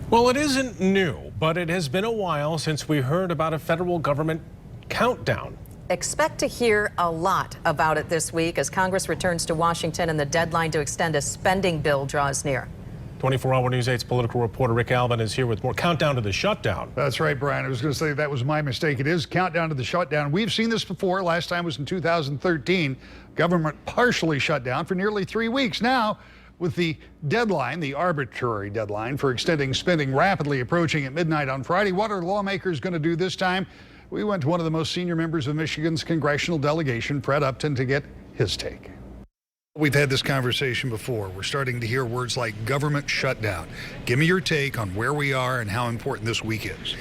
Well, it isn't new, but it has been a while since we heard about a federal government countdown. Expect to hear a lot about it this week as Congress returns to Washington and the deadline to extend a spending bill draws near. 24-Hour News 8's political reporter Rick Alvin is here with more countdown to the shutdown. That's right, Brian. I was going to say that was my mistake. It is countdown to the shutdown. We've seen this before. Last time was in 2013. Government partially shut down for nearly 3 weeks. Now, with the deadline, the arbitrary deadline for extending spending rapidly approaching at midnight on Friday, what are lawmakers going to do this time? We went to one of the most senior members of Michigan's congressional delegation, Fred Upton, to get his take. We've had this conversation before. We're starting to hear words like government shutdown. Give me your take on where we are and how important this week is.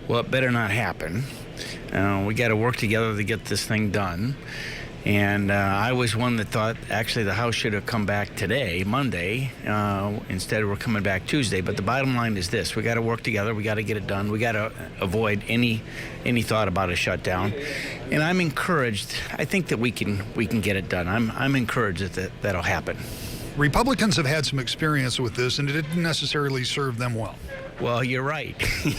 Well, it better not happen. We got to work together to get this thing done. And I was one that thought actually the House should have come back today, Monday. Instead, we're coming back Tuesday. But the bottom line is this: we got to work together. We got to get it done. We got to avoid any thought about a shutdown. And I'm encouraged. I think that we can get it done. I'm encouraged that that'll happen. Republicans have had some experience with this, and it didn't necessarily serve them well. Well, you're right.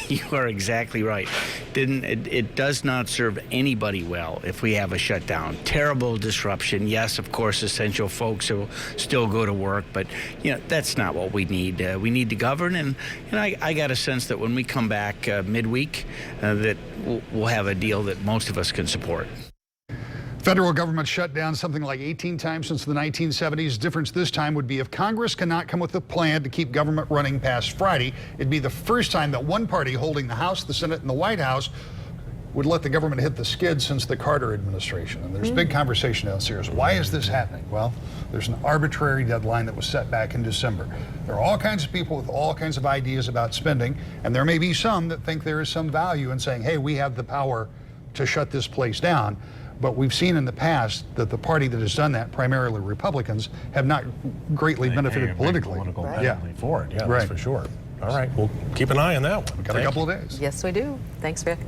You are exactly right. It does not serve anybody well if we have a shutdown. Terrible disruption. Yes, of course, essential folks will still go to work, but that's not what we need. We need to govern, and I got a sense that when we come back midweek, that we'll have a deal that most of us can support. Federal government shut down something like 18 times since the 1970s. Difference this time would be if Congress cannot come with a plan to keep government running past Friday. It'd be the first time that one party holding the House, the Senate, and the White House would let the government hit the skid since the Carter administration. And there's big conversation downstairs. Why is this happening? Well, there's an arbitrary deadline that was set back in December. There are all kinds of people with all kinds of ideas about spending, and there may be some that think there is some value in saying, hey, we have the power to shut this place down. But we've seen in the past that the party that has done that, primarily Republicans, have not greatly benefited politically. For it, yeah, that's for sure. All right, we'll keep an eye on that one. We've got a couple of days. Yes, we do. Thanks, Rick.